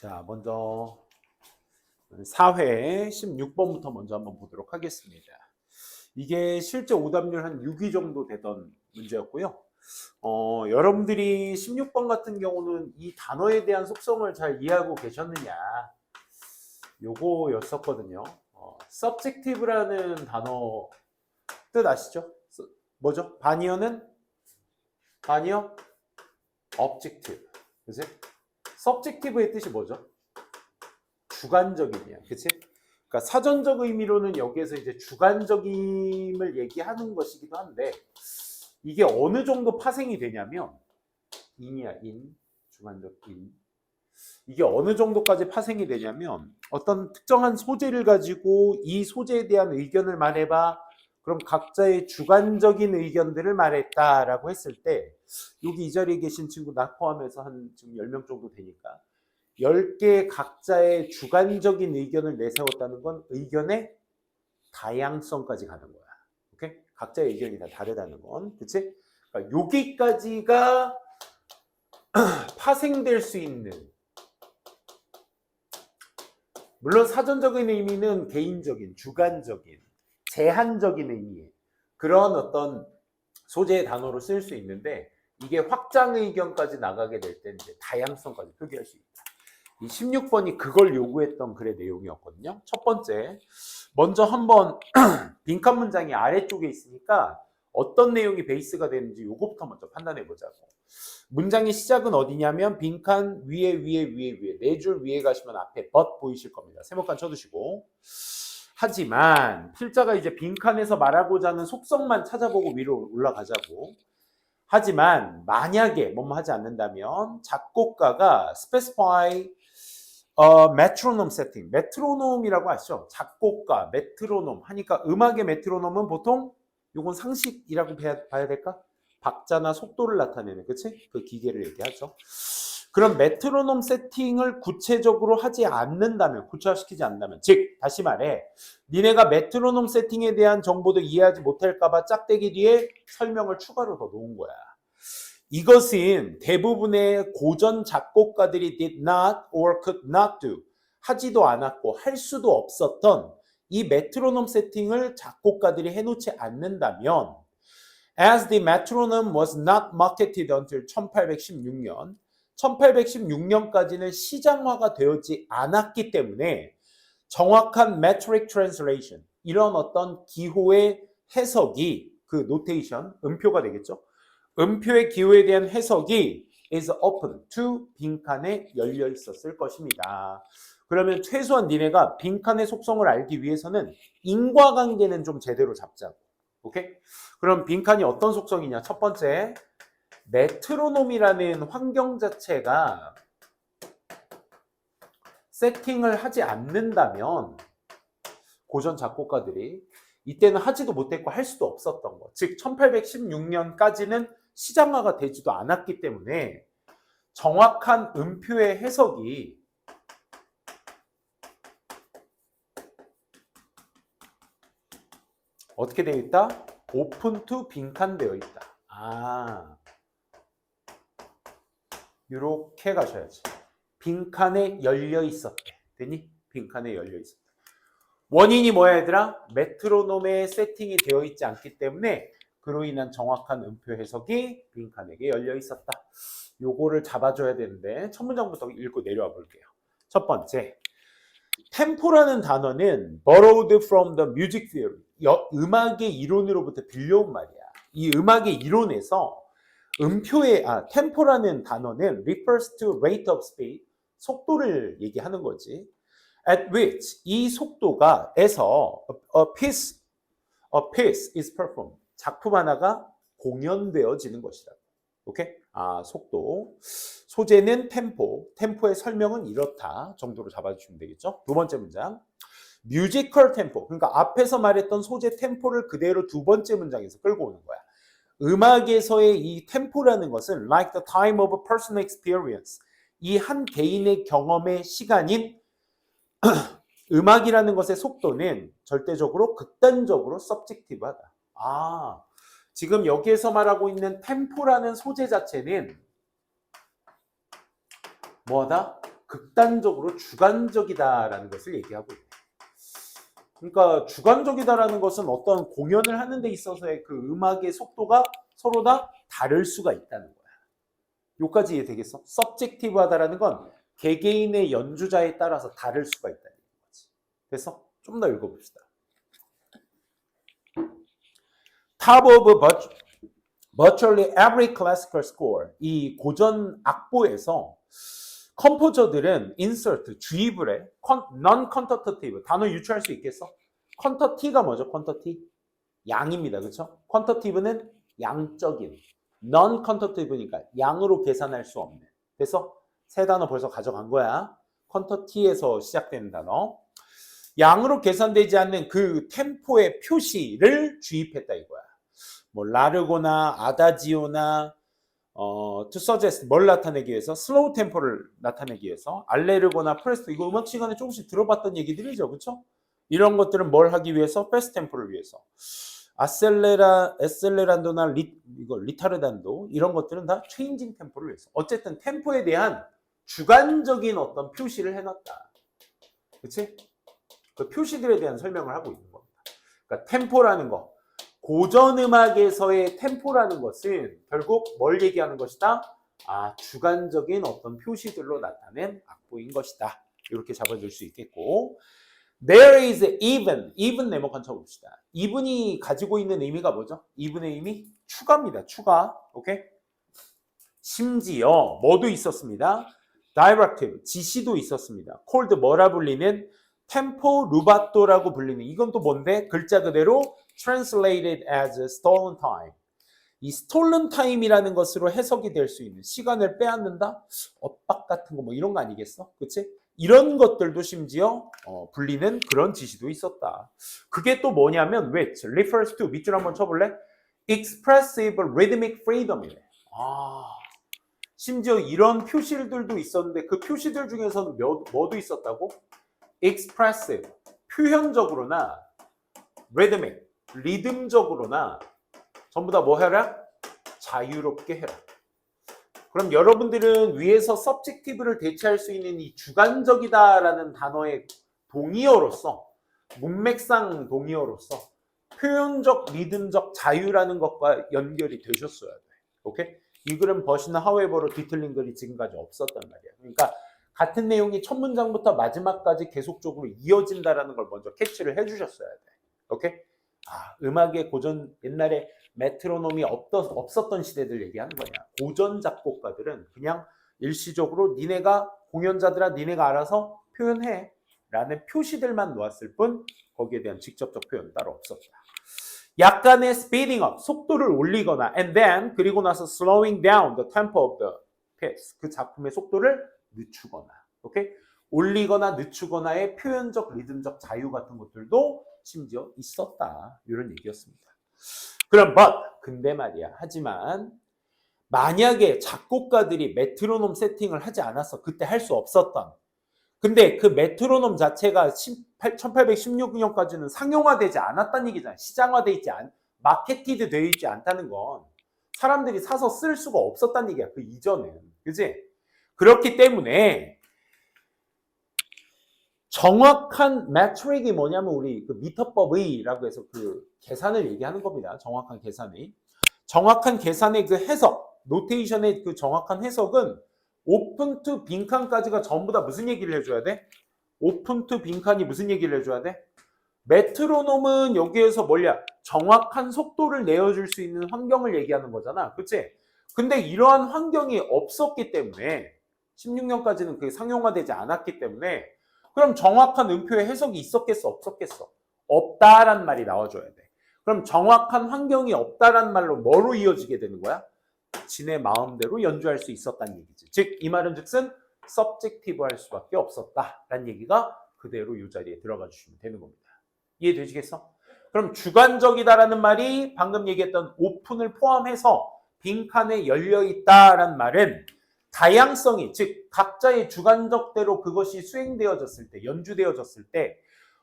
자, 먼저 4회 16번부터 먼저 한번 보도록 하겠습니다. 이게 실제 오답률 한 6위 정도 되던 문제였고요. 여러분들이 16번 같은 경우는 이 단어에 대한 속성을 잘 이해하고 계셨느냐 요거였었거든요. subjective라는 단어 뜻 아시죠? 뭐죠? 바니어는 바니어 objective. 그치? subjective의 뜻이 뭐죠? 주관적인이야. 그치? 그러니까 사전적 의미로는 여기에서 이제 주관적임을 얘기하는 것이기도 한데 이게 어느 정도 파생이 되냐면 인이야, 인. 주관적 인. 이게 어느 정도까지 파생이 되냐면 어떤 특정한 소재를 가지고 이 소재에 대한 의견을 말해봐. 그럼 각자의 주관적인 의견들을 말했다라고 했을 때 여기 이 자리에 계신 친구 나 포함해서 한 지금 10명 정도 되니까 10개 각자의 주관적인 의견을 내세웠다는 건 의견의 다양성까지 가는 거야. 오케이? 각자의 의견이 다 다르다는 건. 그치? 그러니까 여기까지가 파생될 수 있는, 물론 사전적인 의미는 개인적인, 주관적인, 제한적인 의미의 그런 어떤 소재의 단어로 쓸 수 있는데 이게 확장 의견까지 나가게 될 때는 이제 다양성까지 표기할 수 있다. 이 16번이 그걸 요구했던 글의 내용이었거든요. 첫 번째, 먼저 한번 빈칸 문장이 아래쪽에 있으니까 어떤 내용이 베이스가 되는지 요거부터 먼저 판단해 보자고. 문장의 시작은 어디냐면 빈칸 위에 4줄 위에 가시면 앞에 but 보이실 겁니다. 세모칸 쳐두시고. 하지만 필자가 이제 빈칸에서 말하고자 하는 속성만 찾아보고 위로 올라가자고. 하지만 만약에 뭐뭐 하지 않는다면 작곡가가 specify 메트로놈 세팅, 메트로놈이라고 하시죠. 작곡가, 메트로놈 하니까 음악의 메트로놈은 보통 요건 상식이라고 봐야 될까? 박자나 속도를 나타내는, 그치? 그 기계를 얘기하죠. 그럼 메트로놈 세팅을 구체적으로 하지 않는다면, 구체화시키지 않는다면, 즉 다시 말해 니네가 메트로놈 세팅에 대한 정보도 이해하지 못할까봐 짝대기 뒤에 설명을 추가로 더 놓은 거야. 이것은 대부분의 고전 작곡가들이 did not or could not do, 하지도 않았고 할 수도 없었던 이 메트로놈 세팅을 작곡가들이 해놓지 않는다면 as the metronome was not marketed until 1816년 1816년까지는 시장화가 되었지 않았기 때문에 정확한 metric translation, 이런 어떤 기호의 해석이 그 노테이션, 음표가 되겠죠. 음표의 기호에 대한 해석이 is open to 빈칸에 열려 있었을 것입니다. 그러면 최소한 니네가 빈칸의 속성을 알기 위해서는 인과관계는 좀 제대로 잡자고. 오케이? 그럼 빈칸이 어떤 속성이냐? 첫 번째, 메트로놈이라는 환경 자체가 세팅을 하지 않는다면 고전 작곡가들이 이때는 하지도 못했고 할 수도 없었던 거. 즉 1816년까지는 시장화가 되지도 않았기 때문에 정확한 음표의 해석이 어떻게 되어 있다? 오픈 투 빈칸 되어 있다. 이렇게 가셔야지. 빈칸에 열려 있었대. 되니? 빈칸에 열려 있었다. 원인이 뭐야 얘들아? 메트로놈의 세팅이 되어 있지 않기 때문에 그로 인한 정확한 음표 해석이 빈칸에게 열려 있었다. 요거를 잡아줘야 되는데 첫 문장부터 읽고 내려와 볼게요. 첫 번째, 템포라는 단어는 borrowed from the music theory, 음악의 이론으로부터 빌려온 말이야. 이 음악의 이론에서 템포라는 단어는 refers to rate of speed, 속도를 얘기하는 거지. At which, 이 속도가 에서 a piece is performed, 작품 하나가 공연되어지는 것이다. 오케이? 속도. 소재는 템포의 설명은 이렇다 정도로 잡아주시면 되겠죠. 두 번째 문장. 뮤지컬 템포, 그러니까 앞에서 말했던 소재 템포를 그대로 두 번째 문장에서 끌고 오는 거야. 음악에서의 이 템포라는 것은 like the time of a personal experience, 이 한 개인의 경험의 시간인 음악이라는 것의 속도는 절대적으로 극단적으로 subjective하다. 지금 여기에서 말하고 있는 템포라는 소재 자체는 뭐하다? 극단적으로 주관적이다라는 것을 얘기하고 있네요. 그러니까 주관적이다라는 것은 어떤 공연을 하는 데 있어서의 그 음악의 속도가 서로 다 다를 수가 있다는 거야. 여기까지 이해되겠어? 서브젝티브하다라는 건 개개인의 연주자에 따라서 다를 수가 있다는 거지. 그래서 좀 더 읽어봅시다. Top of virtually every classical score. 이 고전 악보에서 컴포저들은 insert, 주입을 해. non-quantitative. 단어 유추할 수 있겠어? quantity가 뭐죠? quantity? 양입니다. 그렇죠? quantitative는 양적인. non-quantitative니까 양으로 계산할 수 없는. 그래서 세 단어 벌써 가져간 거야. quantity에서 시작되는 단어. 양으로 계산되지 않는 그 템포의 표시를 주입했다 이거야. 뭐 라르고나 아다지오나 to suggest 뭘 나타내기 위해서 슬로우 템포를 나타내기 위해서 알레르고나 프레스토 이거 음악 시간에 조금씩 들어봤던 얘기들이죠. 그렇죠? 이런 것들은 뭘 하기 위해서 패스트 템포를 위해서 에셀레란도나 리타르단도 이런 것들은 다 체인징 템포를 위해서 어쨌든 템포에 대한 주관적인 어떤 표시를 해놨다. 그렇지? 그 표시들에 대한 설명을 하고 있는 겁니다. 그러니까 템포라는 거 고전 음악에서의 템포라는 것은 결국 뭘 얘기하는 것이다? 주관적인 어떤 표시들로 나타낸 악보인 것이다. 이렇게 잡아줄 수 있겠고 There is even 네모 한번 쳐봅시다. even이 가지고 있는 의미가 뭐죠? even의 의미? 추가입니다. 추가. 오케이? 심지어 뭐도 있었습니다. directive, 지시도 있었습니다. called 뭐라 불리는 템포 루바토라고 불리는 이건 또 뭔데? 글자 그대로 translated as stolen time. 이 stolen time이라는 것으로 해석이 될 수 있는 시간을 빼앗는다? 엇박 같은 거 뭐 이런 거 아니겠어? 그치? 이런 것들도 심지어 불리는 그런 지시도 있었다. 그게 또 뭐냐면 which refers to 밑줄 한번 쳐볼래? expressive rhythmic freedom이래. 심지어 이런 표시들도 있었는데 그 표시들 중에서는 뭐도 있었다고? expressive, 표현적으로나 rhythmic, 리듬적으로나 전부 다 뭐 해라? 자유롭게 해라. 그럼 여러분들은 위에서 subjective를 대체할 수 있는 이 주관적이다라는 단어의 동의어로서 문맥상 동의어로서 표현적, 리듬적 자유라는 것과 연결이 되셨어야 돼. 오케이? 이 글은 버시나 하웨버로 뒤틀린 글이 지금까지 없었단 말이야. 그러니까 같은 내용이 첫 문장부터 마지막까지 계속적으로 이어진다라는 걸 먼저 캐치를 해주셨어야 돼. 오케이? 음악의 고전 옛날에 메트로놈이 없었던 시대들 얘기하는 거냐. 고전 작곡가들은 그냥 일시적으로 니네가 공연자들아 니네가 알아서 표현해 라는 표시들만 놓았을 뿐 거기에 대한 직접적 표현 따로 없었다. 약간의 speeding up, 속도를 올리거나 and then 그리고 나서 slowing down the tempo of the piece, 그 작품의 속도를 늦추거나 오케이? 올리거나 늦추거나의 표현적 리듬적 자유 같은 것들도 심지어 있었다. 이런 얘기였습니다. 그럼 근데 말이야. 하지만 만약에 작곡가들이 메트로놈 세팅을 하지 않았어. 그때 할 수 없었던. 근데 그 메트로놈 자체가 1816년까지는 상용화되지 않았다는 얘기잖아. 시장화되어 있지 마케티드 되어 있지 않다는 건 사람들이 사서 쓸 수가 없었다는 얘기야. 그 이전은. 그지? 그렇기 때문에 정확한 매트릭이 뭐냐면 우리 그 미터법의라고 해서 그 계산을 얘기하는 겁니다. 정확한 계산의. 정확한 계산의 그 해석, 노테이션의 그 정확한 해석은 오픈 투 빈칸까지가 전부 다 무슨 얘기를 해줘야 돼? 오픈 투 빈칸이 무슨 얘기를 해줘야 돼? 메트로놈은 여기에서 뭐냐? 정확한 속도를 내어줄 수 있는 환경을 얘기하는 거잖아. 그치? 근데 이러한 환경이 없었기 때문에 16년까지는 그게 상용화되지 않았기 때문에 그럼 정확한 음표의 해석이 있었겠어? 없었겠어? 없다란 말이 나와줘야 돼. 그럼 정확한 환경이 없다란 말로 뭐로 이어지게 되는 거야? 지네 마음대로 연주할 수 있었다는 얘기지. 즉 이 말은 즉슨 서브젝티브 할 수밖에 없었다라는 얘기가 그대로 이 자리에 들어가 주시면 되는 겁니다. 이해되시겠어? 그럼 주관적이다라는 말이 방금 얘기했던 오픈을 포함해서 빈칸에 열려있다라는 말은 다양성이, 즉 각자의 주관적대로 그것이 수행되어졌을 때, 연주되어졌을 때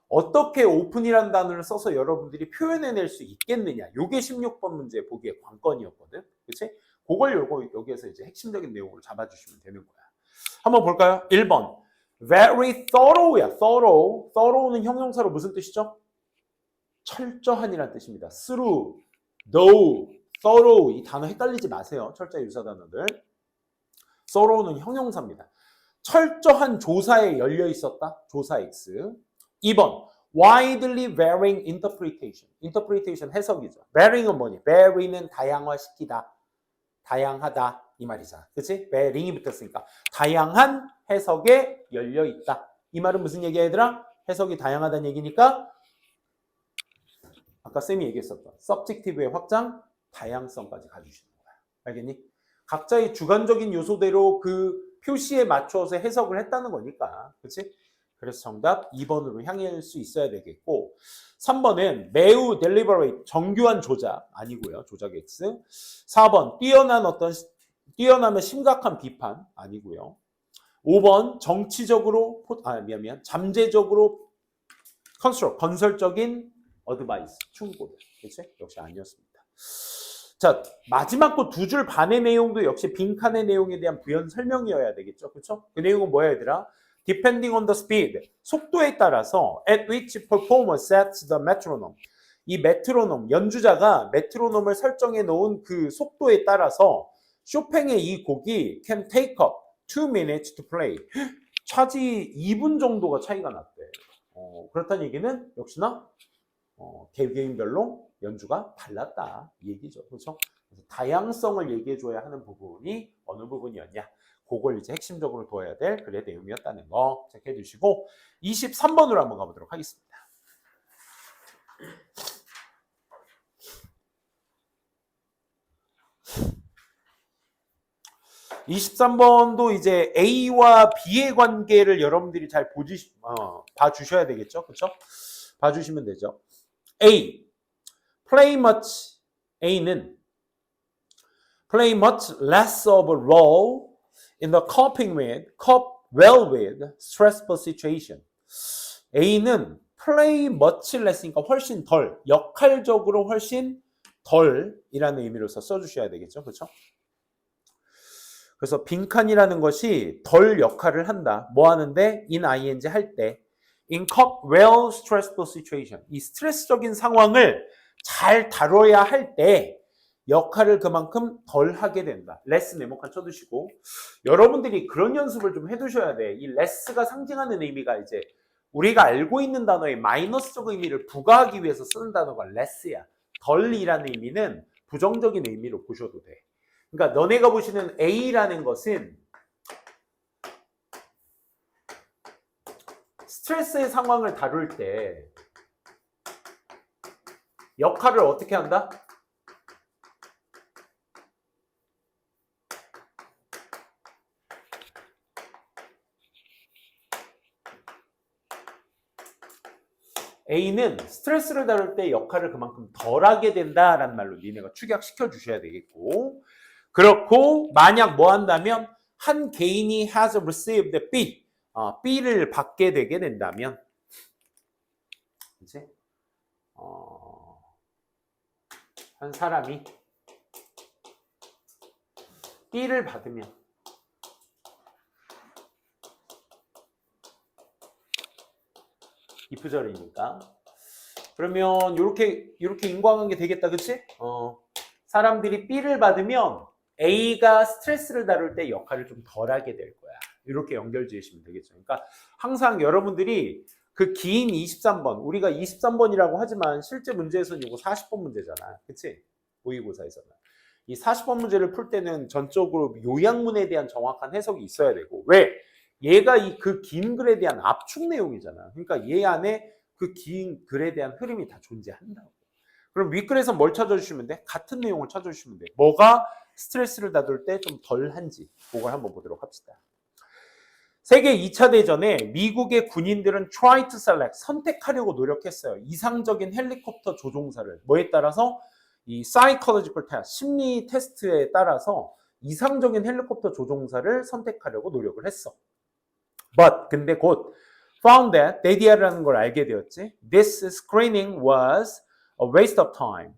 어떻게 오픈이라는 단어를 써서 여러분들이 표현해낼 수 있겠느냐. 이게 16번 문제 보기의 관건이었거든. 그치? 그걸 여기에서 이제 핵심적인 내용으로 잡아주시면 되는 거야. 한번 볼까요? 1번. very thorough야. thorough는 형용사로 무슨 뜻이죠? 철저한이라는 뜻입니다. through, though, thorough 이 단어 헷갈리지 마세요. 철자 유사 단어들. thorough는 형용사입니다. 철저한 조사에 열려 있었다. 조사 X. 2번 widely varying interpretation. interpretation 해석이죠. varying은 뭐니? vary는 다양화시키다. 다양하다 이 말이잖아. 그치? varying이 붙었으니까 다양한 해석에 열려 있다. 이 말은 무슨 얘기야 얘들아? 해석이 다양하다는 얘기니까 아까 쌤이 얘기했었던 subjective의 확장, 다양성까지 가주시는 거야. 알겠니? 각자의 주관적인 요소대로 그 표시에 맞춰서 해석을 했다는 거니까. 그치? 그래서 정답 2번으로 향할 수 있어야 되겠고 3번은 매우 deliberate, 정교한 조작 아니고요. 조작 X. 4번 뛰어나면 심각한 비판 아니고요. 5번 정치적으로 잠재적으로 건설적인 어드바이스, 충고들. 그치? 역시 아니었습니다. 자, 마지막 거 2줄 반의 내용도 역시 빈칸의 내용에 대한 부연 설명이어야 되겠죠. 그쵸? 그 내용은 뭐야 얘들아? Depending on the speed, 속도에 따라서 at which performer sets the metronome. 이 메트로놈, 연주자가 메트로놈을 설정해 놓은 그 속도에 따라서 쇼팽의 이 곡이 can take up 2 minutes to play. 차지 2분 정도가 차이가 났대. 그렇다는 얘기는 역시나 개개인별로 연주가 달랐다 이 얘기죠. 그렇죠? 그래서 다양성을 얘기해줘야 하는 부분이 어느 부분이었냐. 그걸 이제 핵심적으로 둬야 될 글의 내용이었다는 거 체크해 주시고 23번으로 한번 가보도록 하겠습니다. 23번도 이제 A와 B의 관계를 여러분들이 잘 봐주셔야 되겠죠. 그렇죠? 봐주시면 되죠. A. Play much. A는 play much less of a role in the cope well with stressful situation. A는 play much less니까 훨씬 덜, 역할적으로 훨씬 덜이라는 의미로서 써주셔야 되겠죠. 그렇죠? 그래서 빈칸이라는 것이 덜 역할을 한다. 뭐 하는데? in ing 할 때. in cope well stressful situation. 이 스트레스적인 상황을 잘 다뤄야 할 때 역할을 그만큼 덜 하게 된다. less 네모칸 쳐두시고 여러분들이 그런 연습을 좀 해두셔야 돼. 이 less가 상징하는 의미가 이제 우리가 알고 있는 단어의 마이너스적 의미를 부과하기 위해서 쓰는 단어가 less야. 덜이라는 의미는 부정적인 의미로 보셔도 돼. 그러니까 너네가 보시는 A라는 것은 스트레스의 상황을 다룰 때 역할을 어떻게 한다? A는 스트레스를 다룰 때 역할을 그만큼 덜하게 된다라는 말로 니네가 축약시켜 주셔야 되겠고 그렇고 만약 뭐 한다면 한 개인이 has received B B를 받게 되게 된다면 이제 한 사람이 B를 받으면 이프절이니까 그러면 이렇게 인과관계 되겠다, 그치? 사람들이 B를 받으면 A가 스트레스를 다룰 때 역할을 좀 덜하게 될 거야. 이렇게 연결 지으시면 되겠죠. 그러니까 항상 여러분들이 그 긴 23번, 우리가 23번이라고 하지만 실제 문제에서는 이거 40번 문제잖아. 그치? 모의고사에서는. 이 40번 문제를 풀 때는 전적으로 요약문에 대한 정확한 해석이 있어야 되고 왜? 얘가 그 긴 글에 대한 압축 내용이잖아. 그러니까 얘 안에 그 긴 글에 대한 흐름이 다 존재한다고. 그럼 윗글에서 뭘 찾아주시면 돼? 같은 내용을 찾아주시면 돼. 뭐가 스트레스를 다룰 때 좀 덜한지 그걸 한번 보도록 합시다. 세계 2차 대전에 미국의 군인들은 try to select, 선택하려고 노력했어요. 이상적인 헬리콥터 조종사를. 뭐에 따라서? 이 psychological test, 심리 테스트에 따라서 이상적인 헬리콥터 조종사를 선택하려고 노력을 했어. But, 근데 곧 found that, 데디아라는 걸 알게 되었지. This screening was a waste of time.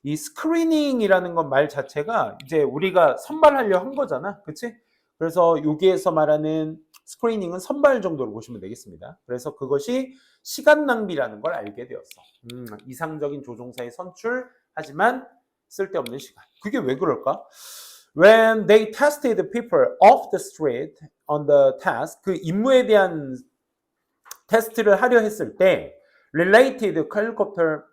이 스크리닝이라는 건 말 자체가 이제 우리가 선발하려 한 거잖아. 그치? 그래서 여기에서 말하는 스크리닝은 선발 정도로 보시면 되겠습니다. 그래서 그것이 시간 낭비라는 걸 알게 되었어. 이상적인 조종사의 선출, 하지만 쓸데없는 시간. 그게 왜 그럴까? When they tested people off the street on the task, 그 임무에 대한 테스트를 하려 했을 때 related helicopter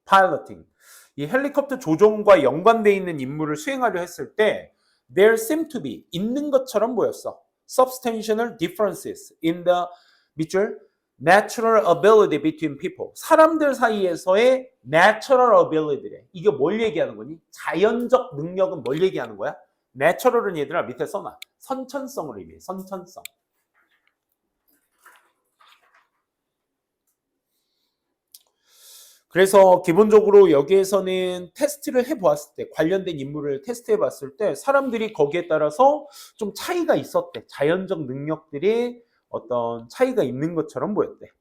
piloting, 이 헬리콥터 조종과 연관되어 있는 임무를 수행하려 했을 때 there seemed to be, 있는 것처럼 보였어. substantial differences in the 밑줄 natural ability between people, 사람들 사이에서의 natural ability, 이게 뭘 얘기하는 거니? 자연적 능력은 뭘 얘기하는 거야? natural은 얘들아 밑에 써놔. 선천성을 의미해. 선천성. 그래서 기본적으로 여기에서는 테스트를 해보았을 때, 관련된 인물을 테스트해봤을 때 사람들이 거기에 따라서 좀 차이가 있었대. 자연적 능력들이 어떤 차이가 있는 것처럼 보였대.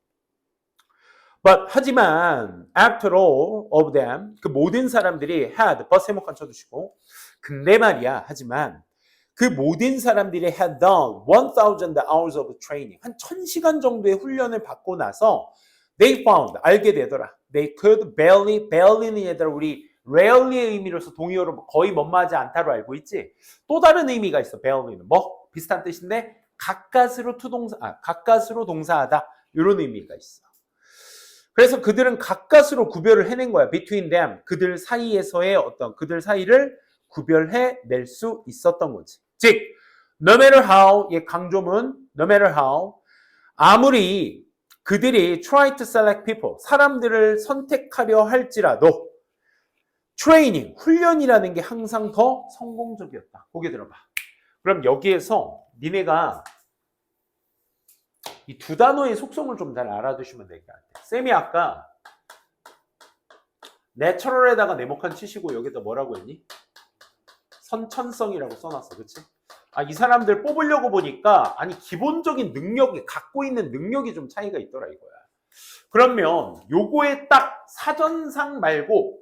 But 하지만 after all of them, 그 모든 사람들이 had, but 세목한 쳐두시고, 근데 말이야, 하지만 그 모든 사람들이 had done 1,000 hours of training, 한 1,000시간 정도의 훈련을 받고 나서 they found, 알게 되더라. They could barely는 얘들아 우리 rarely의 의미로서 동의어로 거의 못마하지 않다로 알고 있지? 또 다른 의미가 있어. barely는 뭐 비슷한 뜻인데 가까스로 가까스로 동사하다 이런 의미가 있어. 그래서 그들은 가까스로 구별을 해낸 거야. between them, 그들 사이에서의 어떤 그들 사이를 구별해 낼 수 있었던 거지. 즉, no matter how, 예, 강조문, no matter how, 아무리 그들이 try to select people, 사람들을 선택하려 할지라도 트레이닝, 훈련이라는 게 항상 더 성공적이었다. 고개 들어봐. 그럼 여기에서 니네가 이 두 단어의 속성을 좀 잘 알아두시면 될 것 같아. 쌤이 아까 내추럴에다가 네모칸 치시고 여기다 뭐라고 했니? 선천성이라고 써놨어. 그치? 아, 이 사람들 뽑으려고 보니까 아니 기본적인 능력이 갖고 있는 능력이 좀 차이가 있더라 이거야. 그러면 요거에 딱 사전상 말고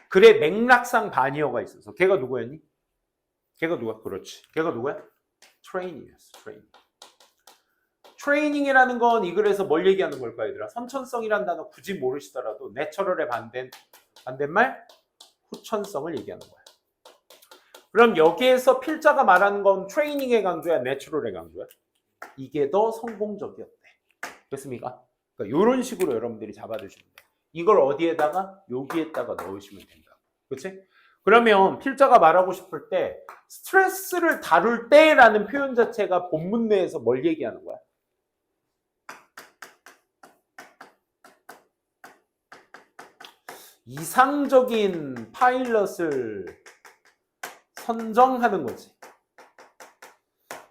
글의 맥락상 반이어가 있어서 걔가 누구였니? 걔가 누가? 그렇지. 걔가 누구야? 트레이닝이었어. 트레이닝. 트레이닝이라는 건 이 글에서 뭘 얘기하는 걸까 얘들아? 선천성이라는 단어 굳이 모르시더라도 내처럴의 반대말 후천성을 얘기하는 거야. 그럼 여기에서 필자가 말하는 건 트레이닝의 강조야, 내추럴의 강조야? 이게 더 성공적이었대. 됐습니까? 그러니까 이런 식으로 여러분들이 잡아주시면 돼. 이걸 어디에다가? 여기에다가 넣으시면 된다. 그렇지? 그러면 필자가 말하고 싶을 때 스트레스를 다룰 때라는 표현 자체가 본문 내에서 뭘 얘기하는 거야? 이상적인 파일럿을 선정하는 거지.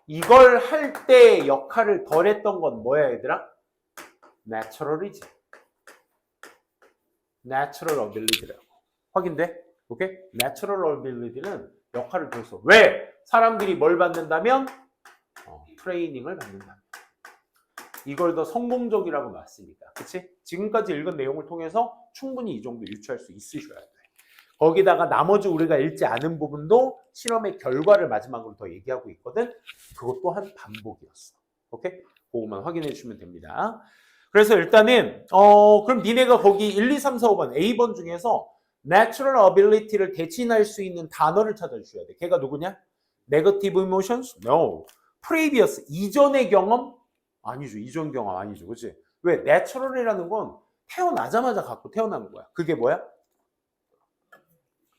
이걸 할 때 역할을 덜 했던 건 뭐야 얘들아? 내추럴이지. 내추럴 어빌리티라고. 확인돼? 오케이? 내추럴 어빌리티는 역할을 덜 써. 왜? 사람들이 뭘 받는다면? 트레이닝을 받는다면. 이걸 더 성공적이라고 놨으니까. 그치? 지금까지 읽은 내용을 통해서 충분히 이 정도 유추할 수 있으셔야 돼. 거기다가 나머지 우리가 읽지 않은 부분도 실험의 결과를 마지막으로 더 얘기하고 있거든. 그것 또한 반복이었어. 오케이? 그것만 확인해 주시면 됩니다. 그래서 일단은 그럼 니네가 거기 1, 2, 3, 4, 5번 A번 중에서 natural ability를 대신할 수 있는 단어를 찾아주셔야 돼. 걔가 누구냐? negative emotions? No. previous, 이전의 경험? 아니죠. 이전 경험 아니죠. 그치? 왜? natural이라는 건 태어나자마자 갖고 태어나는 거야. 그게 뭐야?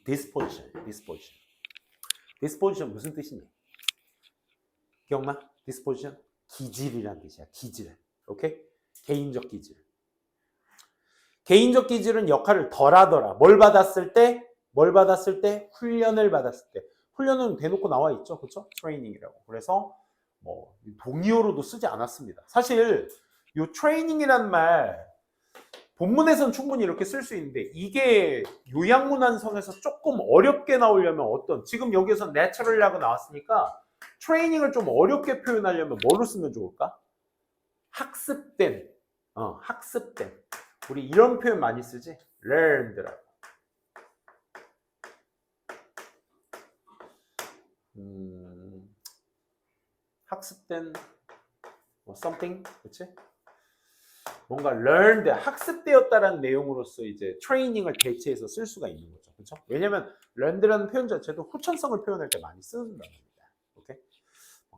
disposition. disposition 무슨 뜻이니? 기억나? disposition? 기질이란 뜻이야. 기질. 오케이? 개인적 기질. 개인적 기질은 역할을 덜 하더라. 뭘 받았을 때? 훈련을 받았을 때. 훈련은 대놓고 나와 있죠. 그렇죠? 트레이닝이라고. 그래서 뭐 동의어로도 쓰지 않았습니다. 사실 이 트레이닝이란 말 본문에서는 충분히 이렇게 쓸 수 있는데 이게 요양문안성에서 조금 어렵게 나오려면 어떤, 지금 여기서 내추럴이라고 나왔으니까 트레이닝을 좀 어렵게 표현하려면 뭐로 쓰면 좋을까? 학습된. 우리 이런 표현 많이 쓰지? learned라고. 학습된 뭐 something, 그렇지? 뭔가 learned, 학습되었다라는 내용으로서 이제 트레이닝을 대체해서 쓸 수가 있는 거죠. 그렇죠? 왜냐면 learned라는 표현 자체도 후천성을 표현할 때 많이 쓰는단 말입니다. 오케이?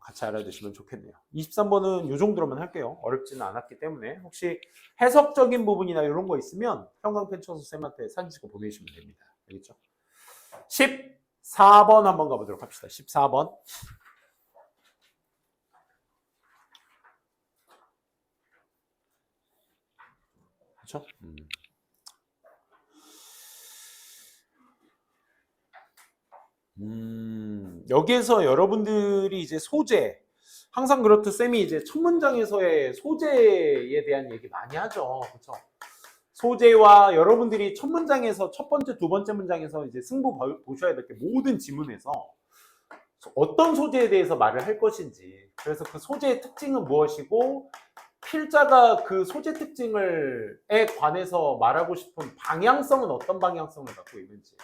같이 알아두시면 좋겠네요. 23번은 이 정도로만 할게요. 어렵지는 않았기 때문에 혹시 해석적인 부분이나 이런 거 있으면 형광펜 쳐서 쌤한테 사진 찍어 보내주시면 됩니다. 알겠죠? 14번 한번 가보도록 합시다. 14번. 그렇죠? 여기에서 여러분들이 이제 소재, 항상 그렇듯 쌤이 이제 첫 문장에서의 소재에 대한 얘기 많이 하죠. 그렇죠? 소재와 여러분들이 첫 문장에서 첫 번째, 두 번째 문장에서 이제 승부 보셔야 될 게 모든 지문에서 어떤 소재에 대해서 말을 할 것인지, 그래서 그 소재의 특징은 무엇이고 필자가 그 소재 특징을에 관해서 말하고 싶은 방향성은 어떤 방향성을 갖고 있는지,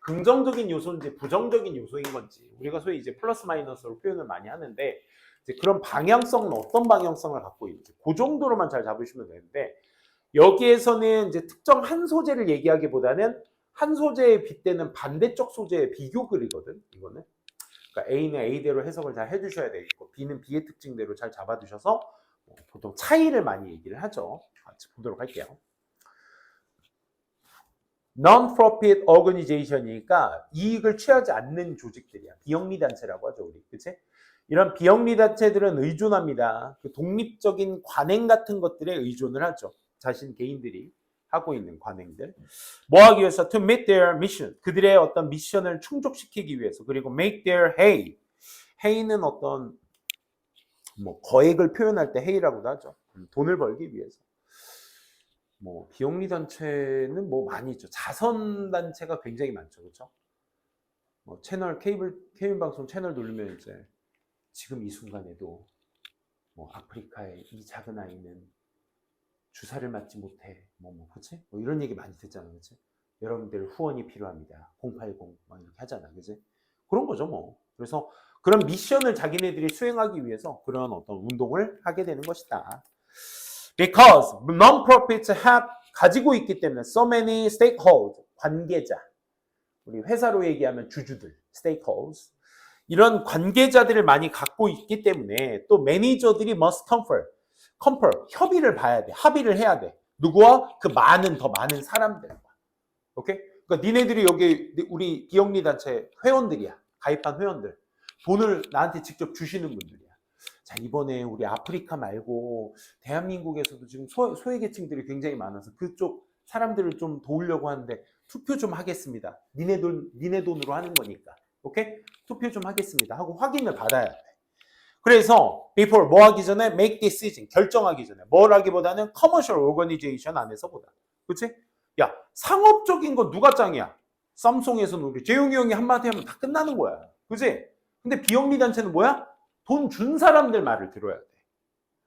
긍정적인 요소인지 부정적인 요소인 건지, 우리가 소위 이제 플러스 마이너스로 표현을 많이 하는데 이제 그런 방향성은 어떤 방향성을 갖고 있는지 그 정도로만 잘 잡으시면 되는데, 여기에서는 이제 특정 한 소재를 얘기하기보다는 한 소재에 빗대는 반대쪽 소재의 비교글이거든. 이거는 그러니까 A는 A대로 해석을 잘 해주셔야 되겠고 B는 B의 특징대로 잘 잡아두셔서 보통 차이를 많이 얘기를 하죠. 같이 보도록 할게요. Non-profit organization이니까 이익을 취하지 않는 조직들이야. 비영리 단체라고 하죠, 우리. 그치? 이런 비영리 단체들은 의존합니다. 그 독립적인 관행 같은 것들에 의존을 하죠. 자신 개인들이 하고 있는 관행들. 뭐 하기 위해서? To meet their mission. 그들의 어떤 미션을 충족시키기 위해서. 그리고 make their hay. hay는 어떤 뭐 거액을 표현할 때 hay라고도 하죠. 돈을 벌기 위해서. 뭐 비영리 단체는 뭐 많이 있죠. 자선 단체가 굉장히 많죠, 그렇죠? 뭐 채널 케이블 방송 채널 누르면 이제 지금 이 순간에도 뭐 아프리카의 이 작은 아이는 주사를 맞지 못해, 그렇지? 뭐 이런 얘기 많이 듣잖아, 그렇지? 여러분들 후원이 필요합니다. 080 막 이렇게 하잖아, 그렇지? 그런 거죠, 뭐. 그래서 그런 미션을 자기네들이 수행하기 위해서 그런 어떤 운동을 하게 되는 것이다. Because non-profits have 가지고 있기 때문에 so many stakeholders, 관계자. 우리 회사로 얘기하면 주주들, stakeholders. 이런 관계자들을 많이 갖고 있기 때문에 또 매니저들이 must confer, 협의를 봐야 돼. 합의를 해야 돼. 누구와? 그 더 많은 사람들과. 오케이? 그러니까 니네들이 여기 우리 비영리 단체 회원들이야. 가입한 회원들. 돈을 나한테 직접 주시는 분들이야. 자, 이번에 우리 아프리카 말고 대한민국에서도 지금 소외계층들이 굉장히 많아서 그쪽 사람들을 좀 도우려고 하는데 투표 좀 하겠습니다. 니네 돈으로 하는 거니까. 오케이? 투표 좀 하겠습니다. 하고 확인을 받아야 돼. 그래서 before 뭐 하기 전에 make decision 결정하기 전에 뭘 하기보다는 commercial organization 안에서보다. 그치? 야, 상업적인 거 누가 짱이야? 쌈송에서는 우리 재용이 형이 한마디 하면 다 끝나는 거야. 그치? 근데 비영리 단체는 뭐야? 돈 준 사람들 말을 들어야 돼.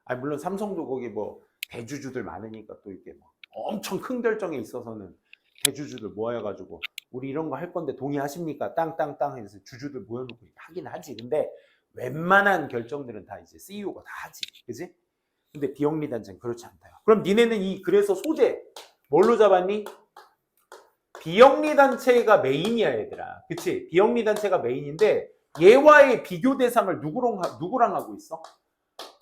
아니, 물론 삼성도 거기 뭐 대주주들 많으니까 또 이렇게 뭐 엄청 큰 결정에 있어서는 대주주들 모여가지고 우리 이런 거 할 건데 동의하십니까? 땅땅땅 해서 주주들 모여놓고 하긴 하지. 근데 웬만한 결정들은 다 이제 CEO가 다 하지. 그지? 근데 비영리 단체는 그렇지 않다요. 그럼 니네는 그래서 소재 뭘로 잡았니? 비영리 단체가 메인이야, 얘들아. 그치? 비영리 단체가 메인인데 얘와의 비교 대상을 누구랑 하고 있어?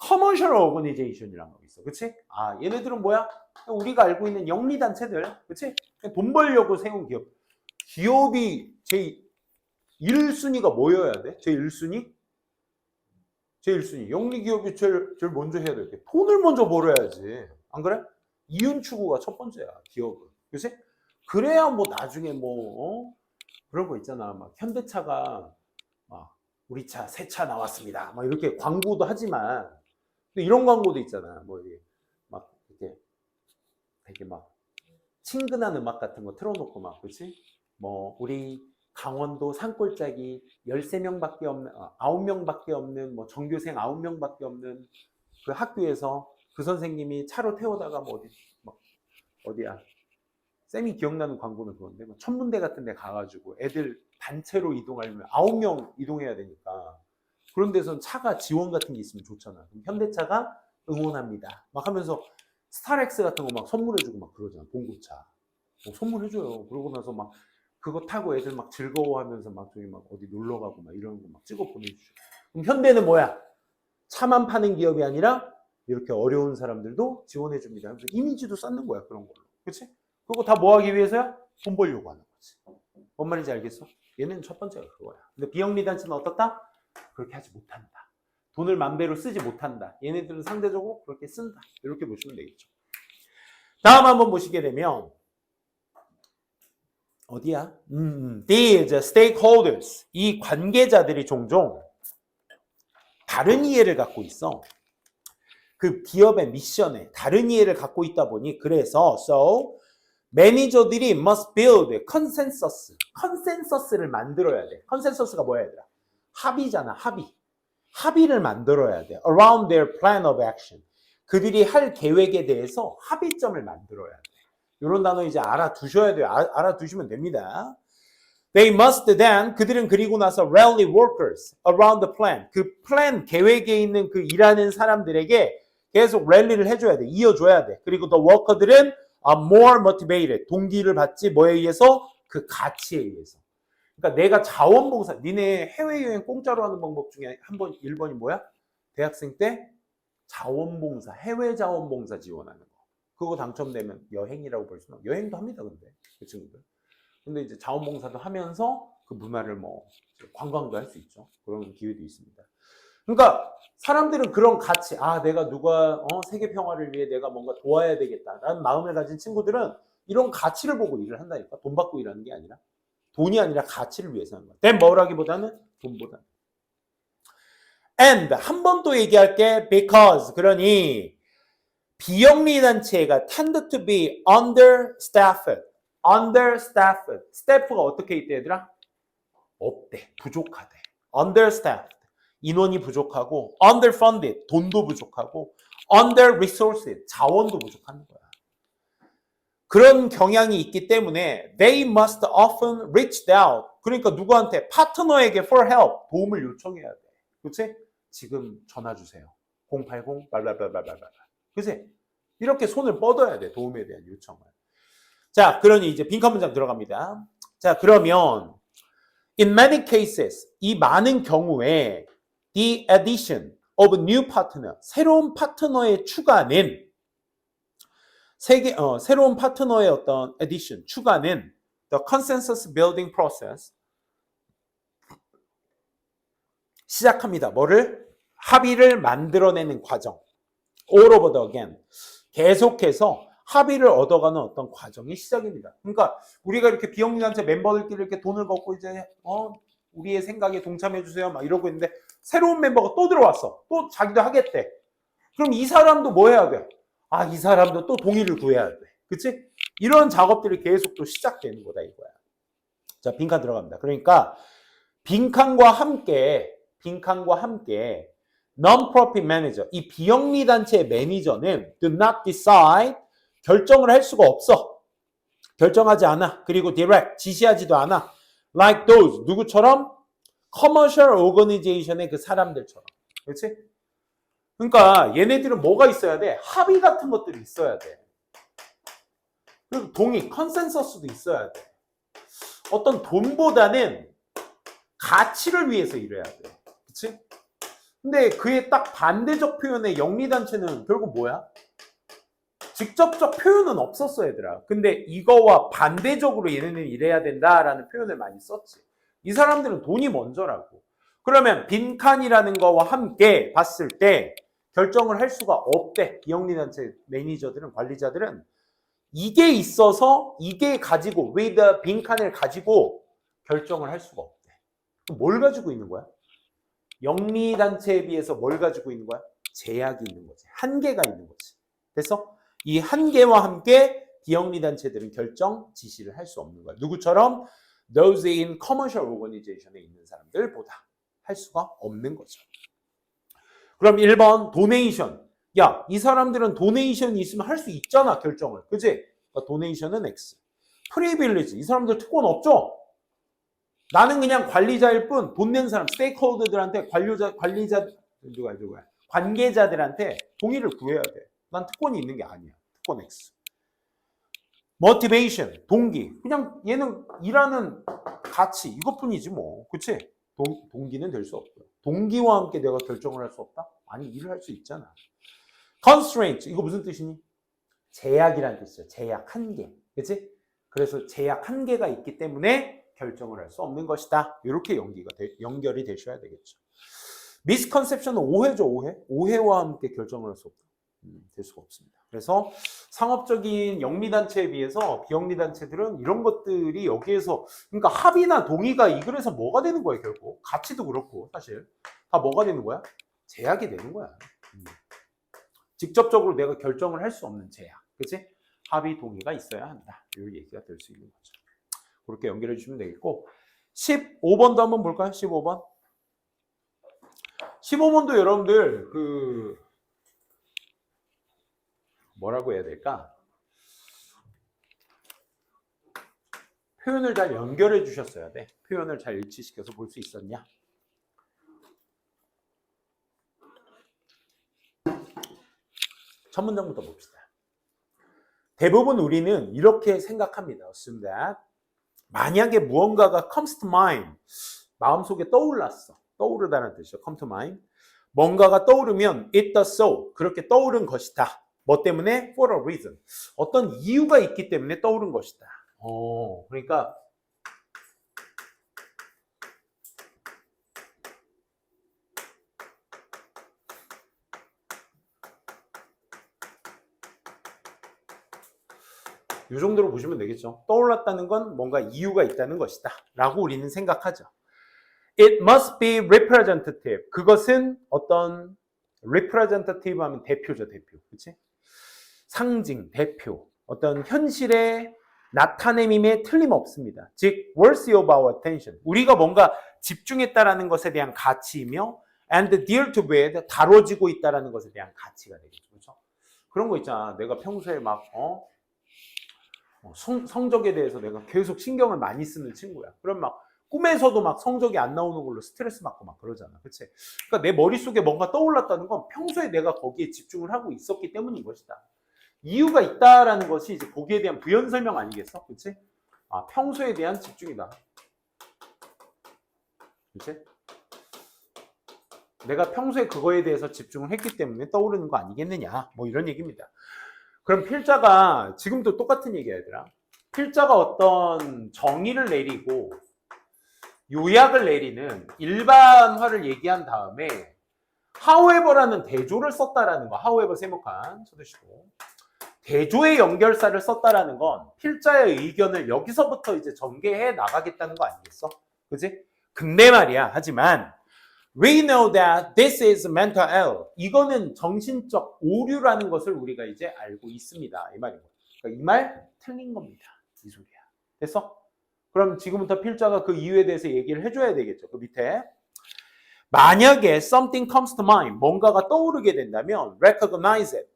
커머셜 오거니제이션이랑 하고 있어. 그치? 아, 얘네들은 뭐야? 우리가 알고 있는 영리 단체들. 그치? 돈 벌려고 세운 기업. 기업이 제 1순위가 뭐여야 돼? 제 1순위? 영리 기업이 제일 먼저 해야 될 게 돈을 먼저 벌어야지. 안 그래? 이윤 추구가 첫 번째야, 기업은. 그치? 그래야 뭐 나중에 그런 거 있잖아. 막 현대차가 막 우리 차 새 차 나왔습니다. 막 이렇게 광고도 하지만 또 이런 광고도 있잖아. 뭐 막 이렇게 되게 막 친근한 음악 같은 거 틀어놓고 막, 그렇지? 뭐 우리 강원도 산골짜기 13명밖에 없는 9명밖에 없는 뭐 전교생 9명밖에 없는 그 학교에서 그 선생님이 차로 태우다가 뭐 어디야? 쌤이 기억나는 광고는 그건데 뭐 천문대 같은 데 가가지고 애들 단체로 이동하려면 9명 이동해야 되니까 그런 데서는 차가 지원 같은 게 있으면 좋잖아. 그럼 현대차가 응원합니다. 막 하면서 스타렉스 같은 거 막 선물해주고 막 그러잖아. 봉고차. 선물해줘요. 그러고 나서 막 그거 타고 애들 막 즐거워하면서 막 저기 막 어디 놀러 가고 막 이런 거 막 찍어 보내주죠. 그럼 현대는 뭐야? 차만 파는 기업이 아니라 이렇게 어려운 사람들도 지원해 줍니다. 그래서 이미지도 쌓는 거야, 그런 걸로. 그렇지? 그거 다 뭐 하기 위해서야? 돈 벌려고 하는 거지. 뭔 말인지 알겠어? 얘는 첫 번째가 그거야. 근데 비영리 단체는 어떻다? 그렇게 하지 못한다. 돈을 만배로 쓰지 못한다. 얘네들은 상대적으로 그렇게 쓴다. 이렇게 보시면 되겠죠. 다음 한번 보시게 되면 어디야? These stakeholders, 이 관계자들이 종종 다른 이해를 갖고 있어. 그 기업의 미션에 다른 이해를 갖고 있다 보니 그래서 so 매니저들이 must build consensus. 컨센서스를 만들어야 돼. 컨센서스가 뭐야 얘들아? 합의잖아. 합의를 만들어야 돼. around their plan of action. 그들이 할 계획에 대해서 합의점을 만들어야 돼. 이런 단어 이제 알아두셔야 돼요. 알아두시면 됩니다. They must then, 그들은 그리고 나서 rally workers around the plan. 그 플랜, 계획에 있는 그 일하는 사람들에게 계속 랠리를 해줘야 돼. 이어줘야 돼. 그리고 the worker들은 are more motivated. 동기를 받지 뭐에 의해서? 그 가치에 의해서. 그러니까 내가 자원봉사, 니네 해외여행 공짜로 하는 방법 중에 1번이 뭐야? 대학생 때 자원봉사, 해외 자원봉사 지원하는 거. 그거 당첨되면 여행이라고 볼 수는 없어. 여행도 합니다, 근데. 그 친구들. 근데 이제 자원봉사도 하면서 그 문화를 뭐 관광도 할 수 있죠. 그런 기회도 있습니다. 그러니까 사람들은 그런 가치, 내가 누가 세계 평화를 위해 내가 뭔가 도와야 되겠다라는 마음을 가진 친구들은 이런 가치를 보고 일을 한다니까. 돈 받고 일하는 게 아니라. 돈이 아니라 가치를 위해서 하는 거야. then 뭐라기보다는 돈보다. and 한 번 또 얘기할게. because 그러니 비영리 단체가 tend to be understaffed. 스태프가 어떻게 있대 얘들아? 없대. 부족하대. understaffed. 인원이 부족하고 underfunded. 돈도 부족하고 under-resourced. 자원도 부족한 거야. 그런 경향이 있기 때문에 they must often reach out. 그러니까 누구한테? 파트너에게 for help. 도움을 요청해야 돼. 그치? 지금 전화 주세요. 080 발발발발발발. 그치? 이렇게 손을 뻗어야 돼. 도움에 대한 요청을. 자, 그러니 이제 빈칸 문장 들어갑니다. 자, 그러면 in many cases, 이 많은 경우에 the addition of new partner, 새로운 파트너의 추가는 새로운 파트너의 어떤 addition, 추가는 the consensus building process 시작합니다. 뭐를? 합의를 만들어내는 과정. all over the again. 계속해서 합의를 얻어가는 어떤 과정이 시작입니다. 그러니까 우리가 이렇게 비영리단체 멤버들끼리 이렇게 돈을 걷고 이제 우리의 생각에 동참해 주세요 막 이러고 있는데 새로운 멤버가 또 들어왔어. 또 자기도 하겠대. 그럼 이 사람도 뭐 해야 돼? 이 사람도 또 동의를 구해야 돼. 그치? 이런 작업들이 계속 또 시작되는 거다 이거야. 자, 빈칸 들어갑니다. 그러니까 빈칸과 함께 non-profit manager, 이 비영리 단체의 매니저는 do not decide, 결정을 할 수가 없어. 결정하지 않아. 그리고 direct, 지시하지도 않아. like those, 누구처럼? commercial organization의 그 사람들처럼. 그렇지? 그러니까 얘네들은 뭐가 있어야 돼? 합의 같은 것들이 있어야 돼. 그리고 동의, 컨센서스도 있어야 돼. 어떤 돈보다는 가치를 위해서 일해야 돼. 그렇지? 근데 그의 딱 반대적 표현의 영리단체는 결국 뭐야? 직접적 표현은 없었어 얘들아. 근데 이거와 반대적으로 얘네는 일해야 된다라는 표현을 많이 썼지. 이 사람들은 돈이 먼저라고. 그러면 빈칸이라는 거와 함께 봤을 때 결정을 할 수가 없대. 비영리단체 매니저들은, 관리자들은 이게 있어서 이게 가지고 with 빈칸을 가지고 결정을 할 수가 없대. 뭘 가지고 있는 거야? 영리단체에 비해서 뭘 가지고 있는 거야? 제약이 있는 거지. 한계가 있는 거지. 됐어? 이 한계와 함께 비영리단체들은 결정, 지시를 할 수 없는 거야. 누구처럼? Those in commercial organization에 있는 사람들보다 할 수가 없는 거죠. 그럼 1번 도네이션. 야, 이 사람들은 도네이션이 있으면 할 수 있잖아, 결정을. 그치? 그러니까 도네이션은 X. 프리빌리지. 이 사람들 특권 없죠? 나는 그냥 관리자일 뿐 돈 낸 사람, 스테이크홀더들한테 누가 관계자들한테 동의를 구해야 돼. 난 특권이 있는 게 아니야. 특권 X. motivation, 동기. 그냥 얘는 일하는 가치 이것뿐이지 뭐. 그치? 동기는 될 수 없고요. 동기와 함께 내가 결정을 할 수 없다? 아니, 일을 할 수 있잖아. constraint, 이거 무슨 뜻이니? 제약이란 뜻이죠. 제약, 한계. 그치? 그래서 제약 한계가 있기 때문에 결정을 할 수 없는 것이다. 이렇게 연결이 되셔야 되겠죠. misconception은 오해죠, 오해. 오해와 함께 결정을 할 수 없다. 될 수가 없습니다. 그래서 상업적인 영리단체에 비해서 비영리단체들은 이런 것들이 여기에서, 그러니까 합의나 동의가 이 글에서 뭐가 되는 거예요, 결국. 가치도 그렇고, 사실. 다 뭐가 되는 거야? 제약이 되는 거야. 직접적으로 내가 결정을 할 수 없는 제약. 그치? 합의, 동의가 있어야 한다. 이 얘기가 될 수 있는 거죠. 그렇게 연결해 주시면 되겠고, 15번도 한번 볼까요? 15번. 15번도 여러분들, 뭐라고 해야 될까? 표현을 잘 연결해 주셨어야 돼. 표현을 잘 일치시켜서 볼 수 있었냐? 첫 문장부터 봅시다. 대부분 우리는 이렇게 생각합니다. assume that. 만약에 무언가가 comes to mind, 마음속에 떠올랐어. 떠오르다는 뜻이죠. come to mind. 뭔가가 떠오르면 it does so. 그렇게 떠오른 것이다. 뭐 때문에? for a reason. 어떤 이유가 있기 때문에 떠오른 것이다. 그러니까 이 정도로 보시면 되겠죠. 떠올랐다는 건 뭔가 이유가 있다는 것이다 라고 우리는 생각하죠. It must be representative. 그것은 어떤 representative 하면 대표죠, 대표. 그치? 상징, 대표. 어떤 현실의 나타냄임에 틀림없습니다. 즉, worthy of our attention. 우리가 뭔가 집중했다라는 것에 대한 가치이며 and dear to be, 다뤄지고 있다라는 것에 대한 가치가 되겠죠. 그렇죠? 그런 거 있잖아. 내가 평소에 막 성적에 대해서 내가 계속 신경을 많이 쓰는 친구야. 그럼 막 꿈에서도 막 성적이 안 나오는 걸로 스트레스 받고 막 그러잖아. 그치? 그러니까 내 머릿속에 뭔가 떠올랐다는 건 평소에 내가 거기에 집중을 하고 있었기 때문인 것이다. 이유가 있다라는 것이 이제 거기에 대한 부연 설명 아니겠어? 그치? 아, 평소에 대한 집중이다. 그치? 내가 평소에 그거에 대해서 집중을 했기 때문에 떠오르는 거 아니겠느냐. 뭐 이런 얘기입니다. 그럼 필자가 지금도 똑같은 얘기야, 얘들아. 필자가 어떤 정의를 내리고 요약을 내리는 일반화를 얘기한 다음에 however라는 대조를 썼다라는 거. however 세모칸 쳐두시고 대조의 연결사를 썼다라는 건 필자의 의견을 여기서부터 이제 전개해 나가겠다는 거 아니겠어? 그지? 근데 말이야. 하지만 we know that this is mental error. 이거는 정신적 오류라는 것을 우리가 이제 알고 있습니다. 이 말이고. 그러니까 이 말 틀린 겁니다. 이 소리야. 됐어? 그럼 지금부터 필자가 그 이유에 대해서 얘기를 해줘야 되겠죠. 그 밑에. 만약에 something comes to mind, 뭔가가 떠오르게 된다면 recognize it.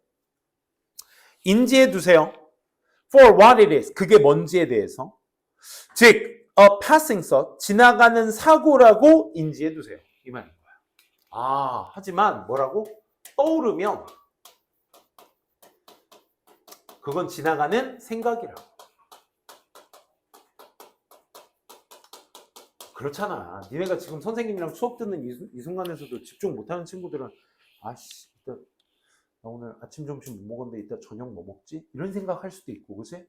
인지해 두세요. For what it is. 그게 뭔지에 대해서. 즉, a passing thought, 지나가는 사고라고 인지해 두세요. 이 말인 거야. 아, 하지만 뭐라고? 떠오르면 그건 지나가는 생각이라고. 그렇잖아. 니네가 지금 선생님이랑 수업 듣는 이 순간에서도 집중 못하는 친구들은 아씨, 이따 나 오늘 아침 점심 못 먹었는데 이따 저녁 뭐 먹지? 이런 생각할 수도 있고, 그치?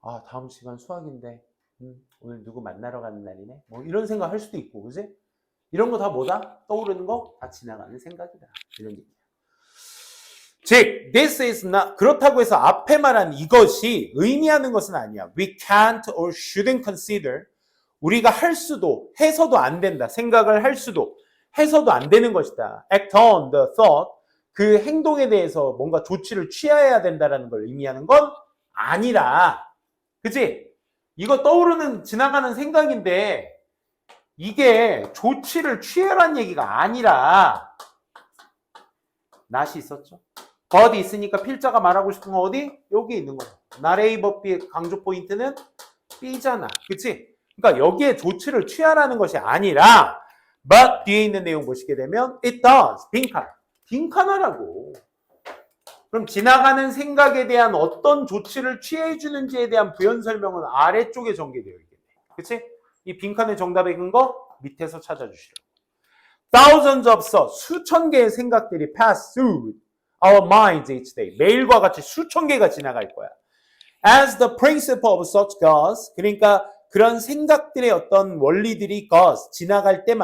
아, 다음 시간 수학인데 오늘 누구 만나러 가는 날이네? 뭐 이런 생각 할 수도 있고, 그치? 이런 거 다 뭐다? 떠오르는 거 다 지나가는 생각이다. 이런 얘기야. 즉, this is not, 그렇다고 해서 앞에 말한 이것이 의미하는 것은 아니야. We can't or shouldn't consider. 우리가 할 수도, 해서도 안 된다. 생각을 할 수도, 해서도 안 되는 것이다. Act on the thought. 그 행동에 대해서 뭔가 조치를 취해야 된다는 걸 의미하는 건 아니라. 그치? 이거 떠오르는, 지나가는 생각인데, 이게 조치를 취해라는 얘기가 아니라, 낫이 있었죠? but 있으니까 필자가 말하고 싶은 건 어디? 여기 있는 거야. not A, but B 강조 포인트는 B잖아. 그치? 그러니까 여기에 조치를 취하라는 것이 아니라 but 뒤에 있는 내용 보시게 되면 it does. 빈칸하라고. 그럼 지나가는 생각에 대한 어떤 조치를 취해 주는지에 대한 부연 설명은 아래쪽에 전개되어 있겠네. 그치? 이 빈칸의 정답에 있는 거 밑에서 찾아주시라고. Thousands of thoughts, 수천 개의 생각들이 pass through our minds each day. 매일과 같이 수천 개가 지나갈 거야. As the principle of such goes, 그러니까 그런 생각들의 어떤 원리들이 goes, 지나갈 때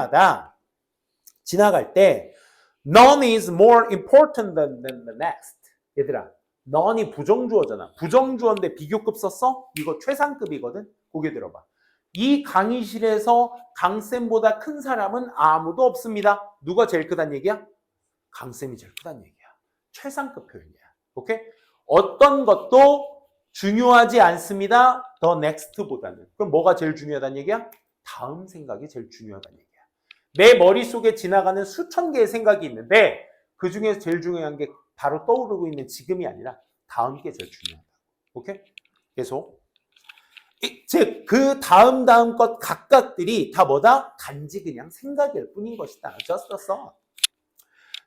none is more important than the next. 얘들아, none이 부정주어잖아. 부정주어인데 비교급 썼어? 이거 최상급이거든? 고개 들어봐. 이 강의실에서 강쌤보다 큰 사람은 아무도 없습니다. 누가 제일 크단 얘기야? 강쌤이 제일 크단 얘기야. 최상급 표현이야. 오케이? 어떤 것도 중요하지 않습니다. the next보다는. 그럼 뭐가 제일 중요하다는 얘기야? 다음 생각이 제일 중요하다는 얘기야. 내 머릿속에 지나가는 수천 개의 생각이 있는데 그 중에서 제일 중요한 게 바로 떠오르고 있는 지금이 아니라 다음 게 제일 중요하다. 오케이? 계속. 즉, 그 다음 것 각각들이 다 뭐다? 단지 그냥 생각일 뿐인 것이다. Just a thought.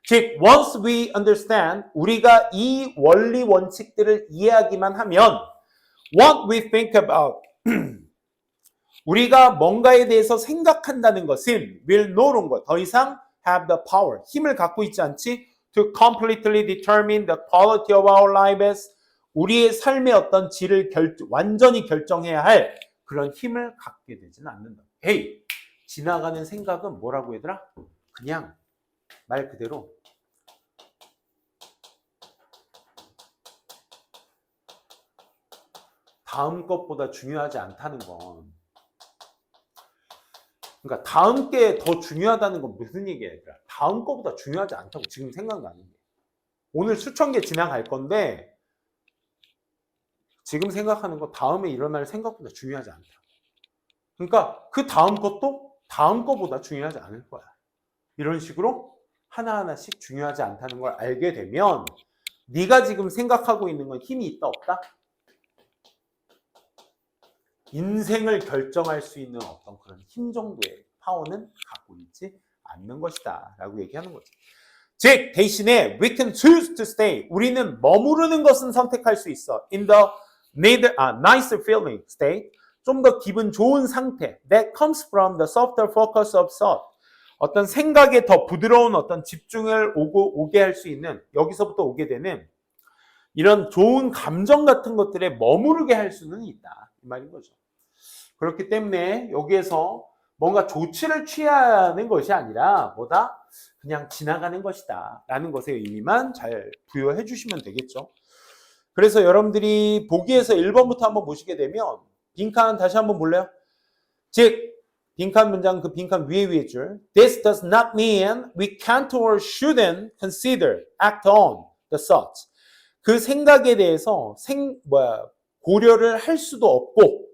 즉, once we understand, 우리가 이 원리 원칙들을 이해하기만 하면 what we think about, 우리가 뭔가에 대해서 생각한다는 것은 will no longer, 더 이상 have the power, 힘을 갖고 있지 않지? To completely determine the quality of our lives, 우리의 삶의 어떤 질을 완전히 결정해야 할 그런 힘을 갖게 되지는 않는다. 헤이, 지나가는 생각은 뭐라고 얘들아? 그냥 말 그대로 다음 것보다 중요하지 않다는 건, 그러니까 다음 게 더 중요하다는 건 무슨 얘기야, 얘들아? 다음 것보다 중요하지 않다고 지금 생각나는 게. 오늘 수천 개 지나갈 건데 지금 생각하는 거 다음에 일어날 생각보다 중요하지 않다. 그러니까 그 다음 것도 다음 거보다 중요하지 않을 거야. 이런 식으로 하나하나씩 중요하지 않다는 걸 알게 되면 네가 지금 생각하고 있는 건 힘이 있다 없다? 인생을 결정할 수 있는 어떤 그런 힘 정도의 파워는 갖고 있지 않는 것이다 라고 얘기하는 거죠. 즉 대신에 we can choose to stay. 우리는 머무르는 것은 선택할 수 있어. In the nicer feeling state. 좀 더 기분 좋은 상태. That comes from the softer focus of thought. 어떤 생각에 더 부드러운 어떤 집중을 오게 할 수 있는, 여기서부터 오게 되는 이런 좋은 감정 같은 것들에 머무르게 할 수는 있다. 이 말인 거죠. 그렇기 때문에 여기에서 뭔가 조치를 취하는 것이 아니라 뭐다? 그냥 지나가는 것이다 라는 것의 의미만 잘 부여해 주시면 되겠죠. 그래서 여러분들이 보기에서 1번부터 한번 보시게 되면 빈칸 다시 한번 볼래요? 즉 빈칸 문장 그 빈칸 위에 줄 This does not mean we can't or shouldn't consider, act on the thoughts. 그 생각에 대해서 고려를 할 수도 없고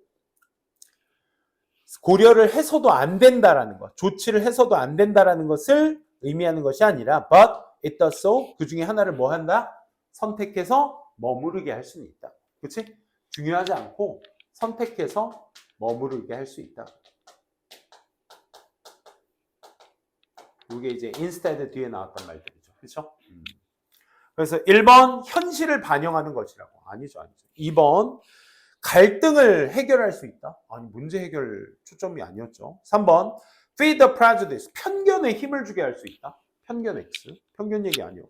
고려를 해서도 안 된다라는 것, 조치를 해서도 안 된다라는 것을 의미하는 것이 아니라 but it does so, 그 중에 하나를 뭐 한다? 선택해서 머무르게 할 수는 있다. 그렇지? 중요하지 않고 선택해서 머무르게 할 수 있다. 이게 이제 instead 뒤에 나왔던 말들이죠. 그렇죠? 그래서 1번 현실을 반영하는 것이라고. 아니죠. 2번 갈등을 해결할 수 있다. 아니 문제 해결 초점이 아니었죠. 3번 feed the prejudice, 편견에 힘을 주게 할 수 있다. 편견 X, 편견 얘기 아니요.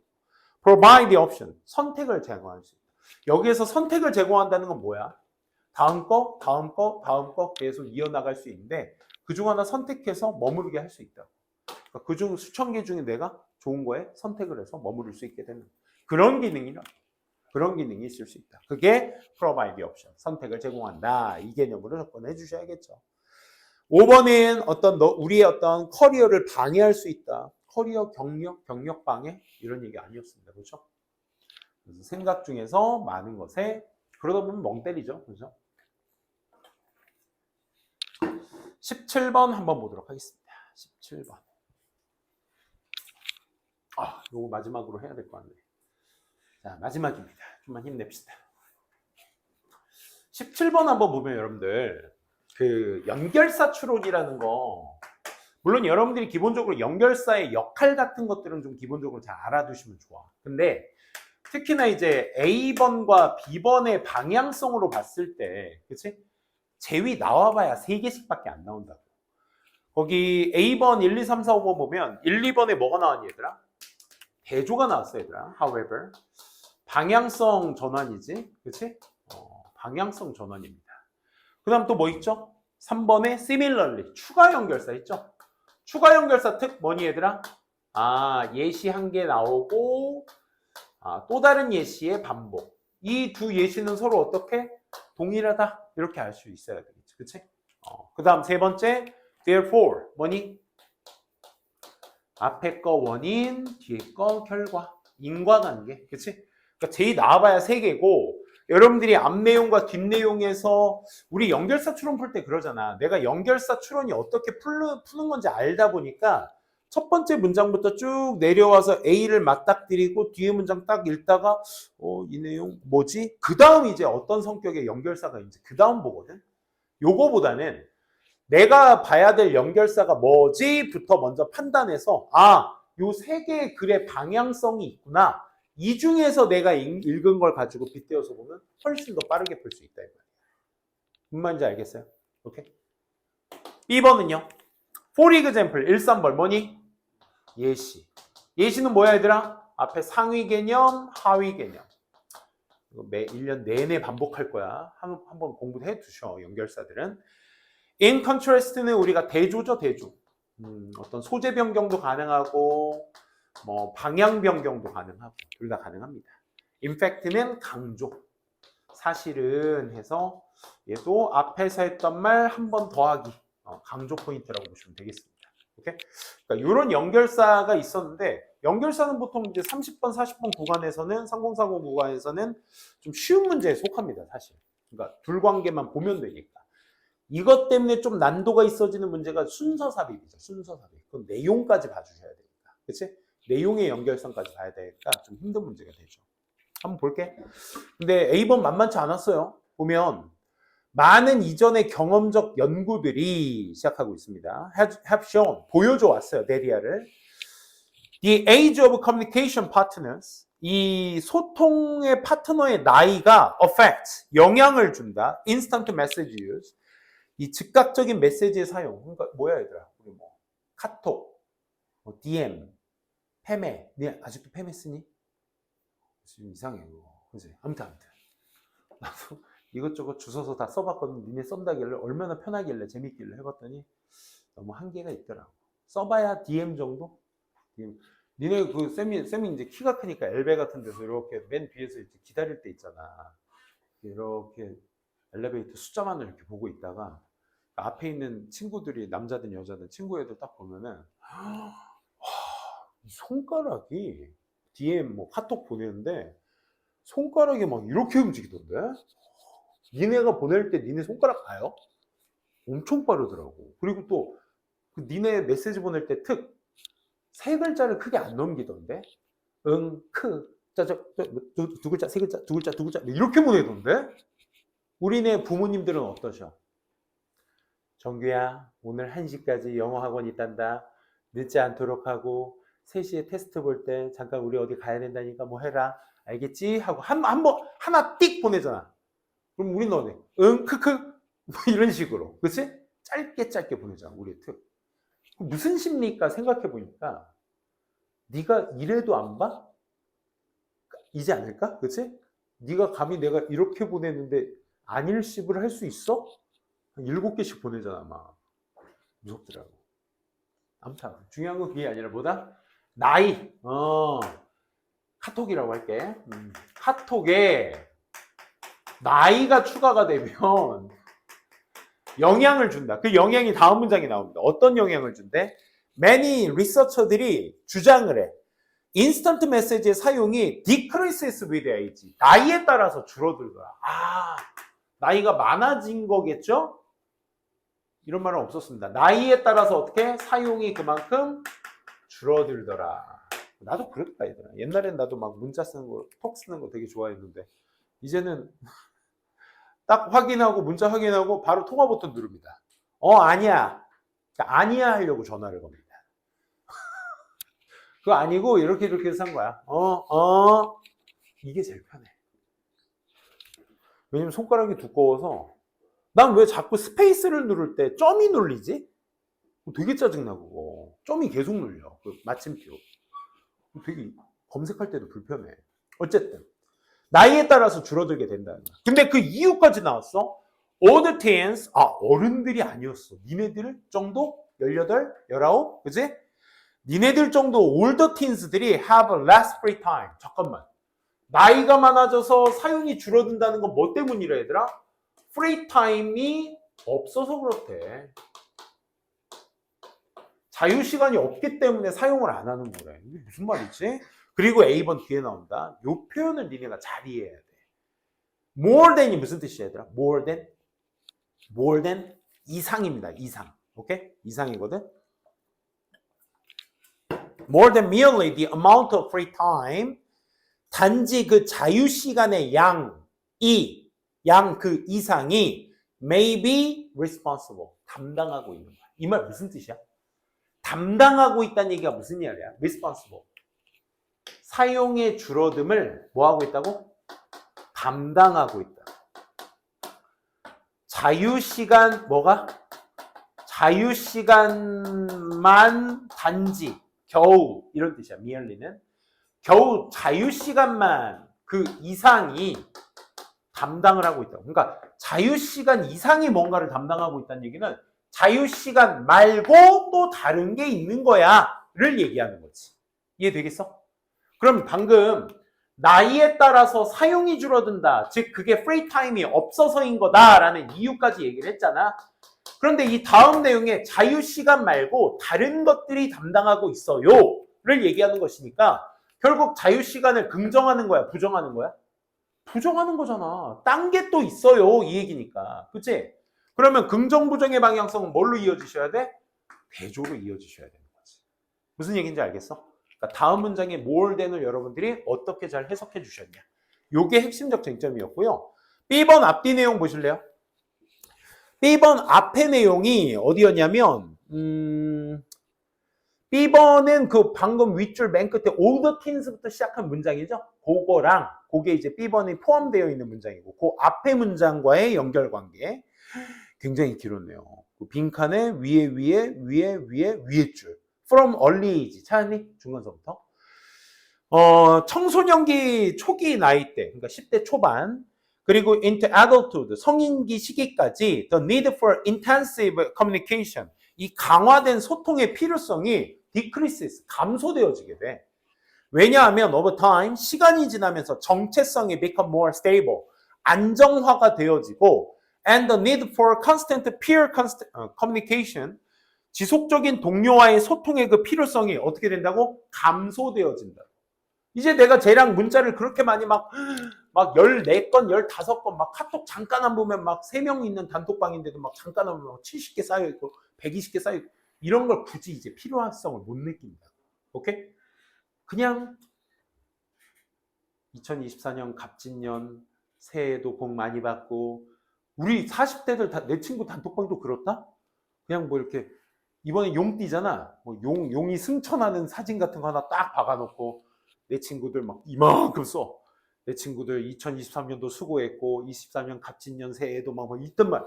provide the option, 선택을 제공할 수 있다. 여기에서 선택을 제공한다는 건 뭐야? 다음 거 계속 이어나갈 수 있는데 그중 하나 선택해서 머무르게 할 수 있다. 그러니까 그중 수천 개 중에 내가 좋은 거에 선택을 해서 머무를 수 있게 되는 그런 기능이 있을 수 있다. 그게 provide the option, 선택을 제공한다. 이 개념으로 접근해 주셔야겠죠. 5번은 우리의 어떤 커리어를 방해할 수 있다. 커리어 경력 방해 이런 얘기 아니었습니다. 그렇죠? 그래서 생각 중에서 많은 것에 그러다 보면 멍 때리죠. 그렇죠? 17번 한번 보도록 하겠습니다. 17번. 요거 마지막으로 해야 될 것 같네요. 자, 마지막입니다. 좀만 힘냅시다. 17번 한번 보면 여러분들 그 연결사 추론이라는 거, 물론 여러분들이 기본적으로 연결사의 역할 같은 것들은 좀 기본적으로 잘 알아두시면 좋아. 근데 특히나 이제 A번과 B번의 방향성으로 봤을 때, 그치? 제위 나와봐야 3개씩밖에 안 나온다고. 거기 A번 1, 2, 3, 4, 5번 보면 1, 2번에 뭐가 나왔니 얘들아? 대조가 나왔어 얘들아. However 방향성 전환이지, 그치? 방향성 전환입니다. 그 다음 또 뭐 있죠? 3번에 similarly, 추가 연결사 있죠? 추가 연결사 특 뭐니 얘들아? 예시 한 개 나오고 또 다른 예시의 반복. 이 두 예시는 서로 어떻게? 동일하다. 이렇게 알 수 있어야 되겠지. 그치? 그 다음 세 번째, therefore 뭐니? 앞에 거 원인, 뒤에 거 결과. 인과관계. 그치? 그러니까 제일 나와봐야 3개고, 여러분들이 앞 내용과 뒷 내용에서 우리 연결사 추론 풀 때 그러잖아. 내가 연결사 추론이 어떻게 푸는 건지 알다 보니까 첫 번째 문장부터 쭉 내려와서 A를 맞닥뜨리고 뒤에 문장 딱 읽다가 이 내용 뭐지? 그 다음 이제 어떤 성격의 연결사가 있는지 그 다음 보거든. 요거보다는 내가 봐야 될 연결사가 뭐지부터 먼저 판단해서 요 3개의 글의 방향성이 있구나. 이 중에서 내가 읽은 걸 가지고 빗대어서 보면 훨씬 더 빠르게 풀 수 있다. 무슨 말인지 알겠어요? 오케이. B번은요. For example, 1, 3번 뭐니? 예시. 예시는 뭐야 얘들아? 앞에 상위 개념, 하위 개념. 이거 매 1년 내내 반복할 거야. 한번 공부해 두셔, 연결사들은. In contrast는 우리가 대조죠, 대조. 어떤 소재 변경도 가능하고 뭐 방향 변경도 가능하고 둘 다 가능합니다. In fact는 강조. 사실은 해서 얘도 앞에서 했던 말 한 번 더하기. 강조 포인트라고 보시면 되겠습니다. 오케이? 그러니까 이런 연결사가 있었는데 연결사는 보통 이제 30번, 40번 구간에서는 3040 구간에서는 좀 쉬운 문제에 속합니다, 사실. 그러니까 둘관계만 보면 되니까. 이것 때문에 좀 난도가 있어지는 문제가 순서 삽입이죠. 순서 삽입. 그럼 내용까지 봐주셔야 되니까. 그치? 내용의 연결성까지 봐야 되니까 좀 힘든 문제가 되죠. 한번 볼게. 근데 A번 만만치 않았어요. 보면 많은 이전의 경험적 연구들이 시작하고 있습니다. have shown, 보여줘 왔어요. 데리아를. The age of communication partners, 이 소통의 파트너의 나이가 affect, 영향을 준다. instant message use. 이 즉각적인 메시지의 사용. 그러니까 뭐야 얘들아? 우리 뭐 카톡, 뭐 DM, 페메. 네 아직도 페메 쓰니? 지금 이상해 이거. 그지? 아무튼 나도 이것저것 주워서 다 써봤거든. 니네 썬다길래 얼마나 편하길래 재밌길래 해봤더니 너무 한계가 있더라고. 써봐야 DM 정도? DM. 니네 그 쌤이 이제 키가 크니까 엘베 같은 데서 이렇게 맨 뒤에서 이제 기다릴 때 있잖아. 이렇게 엘리베이터 숫자만을 이렇게 보고 있다가 앞에 있는 친구들이 남자든 여자든 친구 애들 딱 보면은 이 손가락이 DM 뭐 카톡 보내는데 손가락이 막 이렇게 움직이던데? 니네가 보낼 때 니네 손가락 봐요? 엄청 빠르더라고. 그리고 또 그 니네 메시지 보낼 때 특 세 글자를 크게 안 넘기던데? 두 글자, 세 글자, 두 글자 이렇게 보내던데? 우리네 부모님들은 어떠셔? 정규야, 오늘 1시까지 영어 학원 있단다. 늦지 않도록 하고 3시에 테스트 볼 때 잠깐 우리 어디 가야 된다니까 뭐 해라. 알겠지? 하고 한 번 하나 띡 보내잖아. 그럼 우리 너네 크크 뭐 이런 식으로. 그치? 짧게 보내잖아. 우리 특. 무슨 심리일까 생각해 보니까 네가 이래도 안 봐? 이지 않을까? 그치? 네가 감히 내가 이렇게 보냈는데 안일십을 할 수 있어? 한 7개씩 보내잖아 막. 무섭더라고. 아무튼 중요한 건 그게 아니라 뭐다? 나이. 카톡이라고 할게. 카톡에 나이가 추가가 되면 영향을 준다. 그 영향이 다음 문장에 나옵니다. 어떤 영향을 준대? Many 리서처들이 주장을 해. 인스턴트 메시지의 사용이 decreases with age. 나이에 따라서 줄어들더라. 나이가 많아진 거겠죠? 이런 말은 없었습니다. 나이에 따라서 어떻게? 사용이 그만큼 줄어들더라. 나도 그랬다, 얘들아. 옛날엔 나도 막 문자 쓰는 거, 톡 쓰는 거 되게 좋아했는데, 이제는 딱 확인하고 문자 확인하고 바로 통화 버튼 누릅니다. 아니야. 아니야 하려고 전화를 겁니다. 그거 아니고 이렇게 해서 한 거야. 이게 제일 편해. 왜냐면 손가락이 두꺼워서 난 왜 자꾸 스페이스를 누를 때 점이 눌리지? 되게 짜증나고 점이 계속 눌려. 그 마침표. 되게 검색할 때도 불편해. 어쨌든 나이에 따라서 줄어들게 된다는 거야. 근데 그 이유까지 나왔어. All the teens, 어른들이 아니었어. 니네들 정도? 18, 19, 그지? 니네들 정도 older teens들이 have less free time. 잠깐만. 나이가 많아져서 사용이 줄어든다는 건 뭐 때문이라 얘들아? free time이 없어서 그렇대. 자유시간이 없기 때문에 사용을 안 하는 거래. 이게 무슨 말이지? 그리고 A번 뒤에 나온다. 요 표현을 니네가 잘 이해해야 돼. more than이 무슨 뜻이야 얘들아? more than 이상입니다. 이상. 오케이? 이상이거든. more than merely the amount of free time. 단지 그 자유시간의 양 그 이상이 may be responsible. 담당하고 있는 거야. 이 말 무슨 뜻이야? 담당하고 있다는 얘기가 무슨 말이야? responsible. 사용의 줄어듦을 뭐 하고 있다고? 담당하고 있다. 자유시간 뭐가? 자유시간만 단지 겨우 이런 뜻이야. merely는 겨우 자유시간만 그 이상이 담당을 하고 있다. 그러니까 자유시간 이상이 뭔가를 담당하고 있다는 얘기는 자유시간 말고 또 다른 게 있는 거야 를 얘기하는 거지. 이해되겠어? 그럼 방금 나이에 따라서 사용이 줄어든다. 즉 그게 프리 타임이 없어서인 거다라는 이유까지 얘기를 했잖아. 그런데 이 다음 내용에 자유시간 말고 다른 것들이 담당하고 있어요 를 얘기하는 것이니까 결국 자유시간을 긍정하는 거야? 부정하는 거야? 부정하는 거잖아. 딴 게 또 있어요 이 얘기니까. 그치? 그러면 긍정 부정의 방향성은 뭘로 이어지셔야 돼? 대조로 이어지셔야 되는 거지. 무슨 얘기인지 알겠어? 그러니까 다음 문장의 more than을 여러분들이 어떻게 잘 해석해 주셨냐. 요게 핵심적 쟁점이었고요. B번 앞뒤 내용 보실래요? B번 앞의 내용이 어디였냐면 B번은 그 방금 윗줄 맨 끝에 all the teens부터 시작한 문장이죠. 그거랑 그게 이제 B번이 포함되어 있는 문장이고 그 앞의 문장과의 연결관계 굉장히 길었네요. 그 빈칸에 위에 줄 from early age 찾았니? 중간서부터 청소년기 초기 나이 때 그러니까 10대 초반 그리고 into adulthood 성인기 시기까지 the need for intensive communication 이 강화된 소통의 필요성이 decreases 감소되어지게 돼. 왜냐하면 over time 시간이 지나면서 정체성이 become more stable 안정화가 되어지고 and the need for constant peer communication 지속적인 동료와의 소통의 그 필요성이 어떻게 된다고? 감소되어진다. 이제 내가 쟤랑 문자를 그렇게 많이 막 14건, 15건 막 카톡 잠깐 안 보면 막 3명 있는 단톡방인데도 막 잠깐 안 보면 70개 쌓여있고 120개 쌓여있고 이런 걸 굳이 이제 필요성을 못 느낀다. 오케이? 그냥 2024년 갑진년 새해도 복 많이 받고 우리 40대들 다 내 친구 단톡방도 그렇다? 그냥 뭐 이렇게 이번에 용띠잖아. 뭐 용이 승천하는 사진 같은 거 하나 딱 박아놓고 내 친구들 막 이만큼 써. 내 친구들 2023년도 수고했고 24년 갑진년 새해에도 막 있던 말.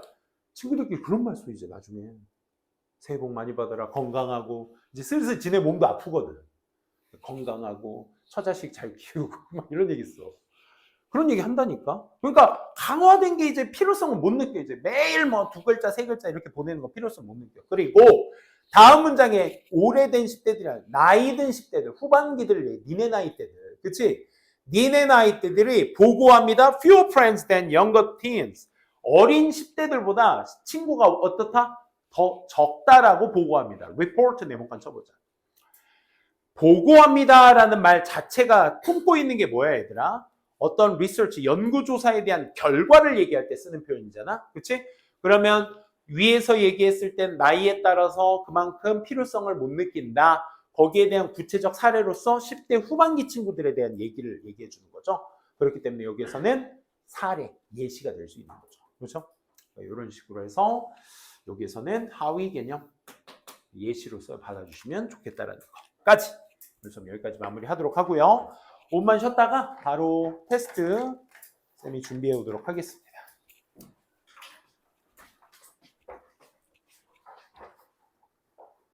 친구들끼리 그런 말 써 이제 나중에. 새해 복 많이 받아라. 건강하고 이제 슬슬 지네 몸도 아프거든. 건강하고 처자식 잘 키우고 막 이런 얘기 써. 그런 얘기 한다니까. 그러니까 강화된 게 이제 필요성은 못 느껴. 이제 매일 뭐 2글자, 3글자 이렇게 보내는 거 필요성 못 느껴. 그리고 다음 문장에 오래된 10대들이 아니라 나이 든 10대들, 후반기들, 니네 나이 때들. 그치? 니네 나이 때들이 보고합니다. Fewer friends than younger teens. 어린 10대들보다 친구가 어떻다? 더 적다라고 보고합니다. report 네모칸 쳐보자. 보고합니다라는 말 자체가 품고 있는 게 뭐야 얘들아? 어떤 리서치, 연구조사에 대한 결과를 얘기할 때 쓰는 표현이잖아. 그치? 그러면 위에서 얘기했을 땐 나이에 따라서 그만큼 필요성을 못 느낀다. 거기에 대한 구체적 사례로서 10대 후반기 친구들에 대한 얘기를 얘기해 주는 거죠. 그렇기 때문에 여기에서는 사례, 예시가 될 수 있는 거죠. 그렇죠? 이런 식으로 해서 여기에서는 하위 개념 예시로서 받아주시면 좋겠다라는 거까지. 그래서 여기까지 마무리하도록 하고요. 5분만 쉬었다가 바로 테스트 쌤이 준비해 오도록 하겠습니다.